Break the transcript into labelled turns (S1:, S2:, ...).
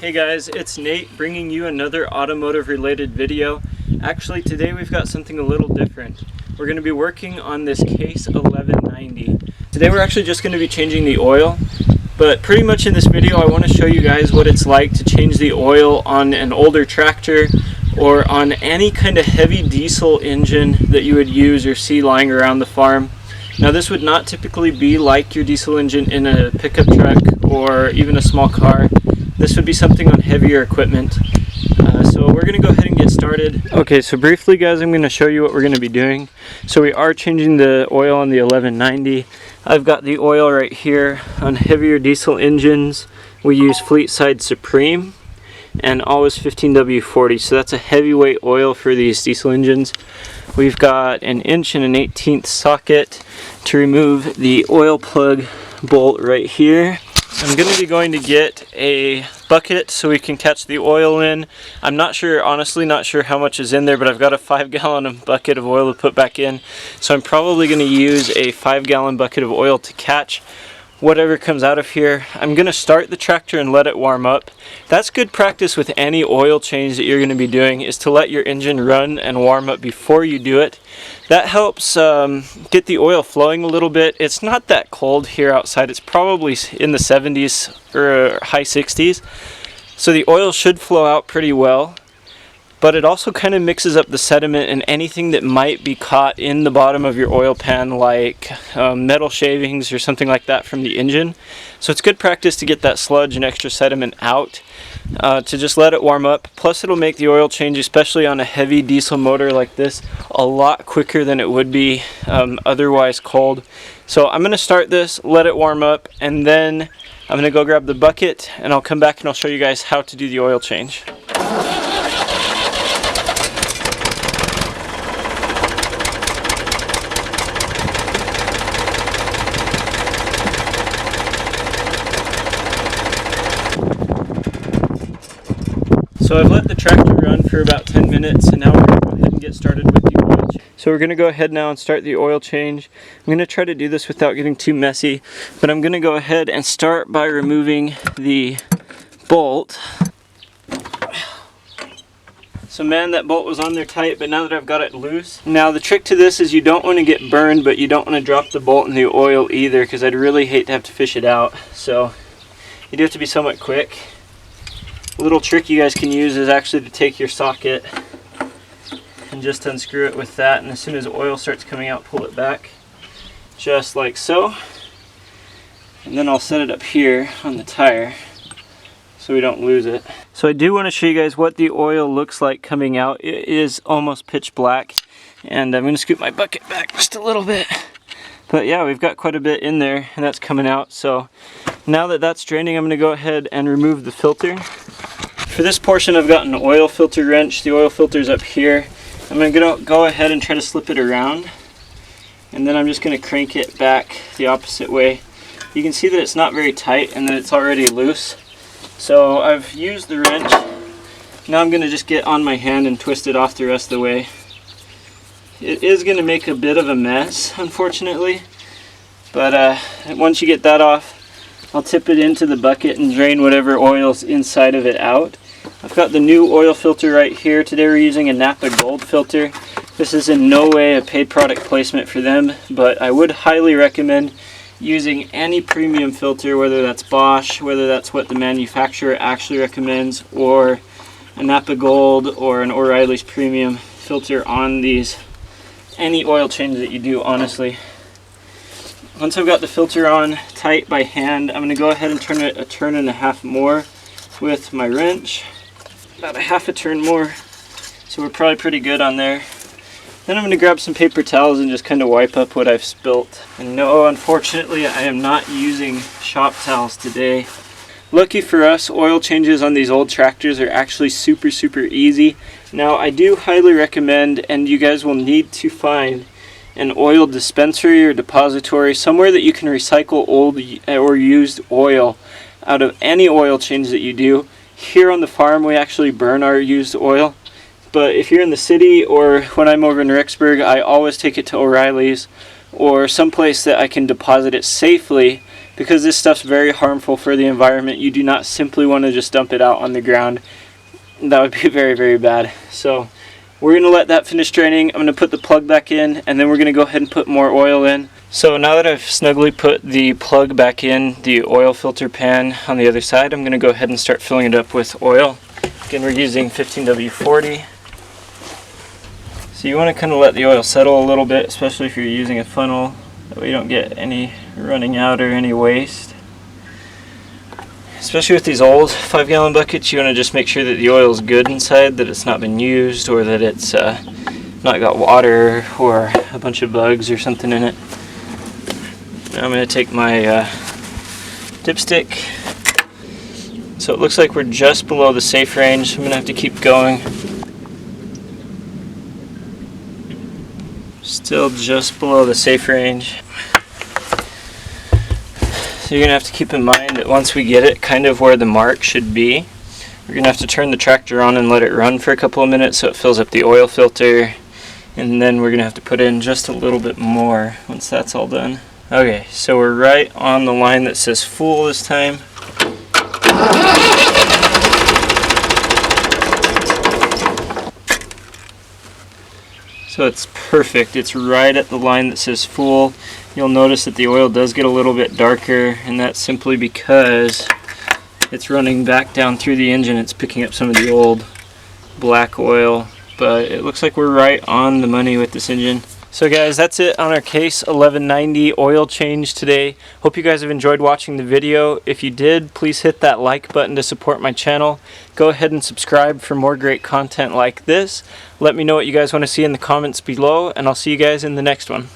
S1: Hey guys, it's Nate bringing you another automotive related video. Actually today we've got something a little different. We're going to be working on this case 1190. Today we're actually just going to be changing the oil, but pretty much in this video I want to show you guys what it's like to change the oil on an older tractor or on any kind of heavy diesel engine that you would use or see lying around the farm. Now this would not typically be like your diesel engine in a pickup truck or even a small car. This would be something on heavier equipment. So we're going to go ahead and get started. Okay, so briefly guys, I'm going to show you what we're going to be doing. So we are changing the oil on the 1190. I've got the oil right here. On heavier diesel engines, we use Fleetside Supreme and always 15W40. So that's a heavyweight oil for these diesel engines. We've got an 1 1/18" socket to remove the oil plug bolt right here. I'm going to be going to get a bucket so we can catch the oil in. I'm not sure, honestly not sure how much is in there, but I've got a 5-gallon bucket of oil to put back in. So I'm probably going to use a 5-gallon bucket of oil to catch whatever comes out of here. I'm going to start the tractor and let it warm up. That's good practice with any oil change that you're going to be doing, is to let your engine run and warm up before you do it. That helps get the oil flowing a little bit. It's not that cold here outside. It's probably in the 70s or high 60s. So the oil should flow out pretty well. But it also kind of mixes up the sediment and anything that might be caught in the bottom of your oil pan, like metal shavings or something like that from the engine. So it's good practice to get that sludge and extra sediment out, to just let it warm up. Plus it'll make the oil change, especially on a heavy diesel motor like this, a lot quicker than it would be otherwise cold. So I'm going to start this, let it warm up, and then I'm going to go grab the bucket and I'll come back and I'll show you guys how to do the oil change. So I've let the tractor run for about 10 minutes and now we're going to go ahead and get started with the oil change. So we're going to go ahead now and start the oil change. I'm going to try to do this without getting too messy, but I'm going to go ahead and start by removing the bolt. So man, that bolt was on there tight, but now that I've got it loose. Now the trick to this is you don't want to get burned, but you don't want to drop the bolt in the oil either, because I'd really hate to have to fish it out. So you do have to be somewhat quick. A little trick you guys can use is actually to take your socket and just unscrew it with that, and as soon as oil starts coming out, pull it back just like so, and then I'll set it up here on the tire so we don't lose it. So I do want to show you guys what the oil looks like coming out. It is almost pitch black, and I'm going to scoop my bucket back just a little bit, but yeah, we've got quite a bit in there and that's coming out. So now that that's draining, I'm going to go ahead and remove the filter. For this portion I've got an oil filter wrench. The oil filter's up here. I'm going to go ahead and try to slip it around, and then I'm just going to crank it back the opposite way. You can see that it's not very tight and that it's already loose. So I've used the wrench. Now I'm going to just get on my hand and twist it off the rest of the way. It is going to make a bit of a mess, unfortunately, but once you get that off, I'll tip it into the bucket and drain whatever oil's inside of it out. I've got the new oil filter right here. Today we're using a Napa Gold filter. This is in no way a paid product placement for them, but I would highly recommend using any premium filter, whether that's Bosch, whether that's what the manufacturer actually recommends, or a Napa Gold or an O'Reilly's premium filter on these, any oil change that you do, honestly. Once I've got the filter on tight by hand, I'm going to go ahead and turn it a turn and a half more with my wrench. About a half a turn more, so we're probably pretty good on there. Then I'm going to grab some paper towels and just kind of wipe up what I've spilt. And no, unfortunately I am not using shop towels today. Lucky for us, oil changes on these old tractors are actually super easy. Now I do highly recommend, and you guys will need to find an oil dispensary or depository, somewhere that you can recycle old or used oil out of any oil change that you do. Here on the farm we actually burn our used oil, but if you're in the city or when I'm over in Rexburg, I always take it to O'Reilly's or someplace that I can deposit it safely because this stuff's very harmful for the environment. You do not simply want to just dump it out on the ground. That would be very, very bad. So we're going to let that finish draining. I'm going to put the plug back in, and then we're going to go ahead and put more oil in. So now that I've snugly put the plug back in the oil filter pan on the other side, I'm going to go ahead and start filling it up with oil. Again, we're using 15W40. So you want to kind of let the oil settle a little bit, especially if you're using a funnel. That way you don't get any running out or any waste. Especially with these old 5-gallon buckets, you want to just make sure that the oil is good inside, that it's not been used, or that it's not got water or a bunch of bugs or something in it. Now I'm going to take my dipstick. So it looks like we're just below the safe range. I'm going to have to keep going. Still just below the safe range. So you're going to have to keep in mind that once we get it kind of where the mark should be, we're going to have to turn the tractor on and let it run for a couple of minutes so it fills up the oil filter, and then we're going to have to put in just a little bit more once that's all done. Okay, so we're right on the line that says full this time. So it's perfect. It's right at the line that says full. You'll notice that the oil does get a little bit darker, and that's simply because it's running back down through the engine. It's picking up some of the old black oil, but it looks like we're right on the money with this engine. So guys, that's it on our Case 1190 oil change today. Hope you guys have enjoyed watching the video. If you did, please hit that like button to support my channel. Go ahead and subscribe for more great content like this. Let me know what you guys want to see in the comments below, and I'll see you guys in the next one.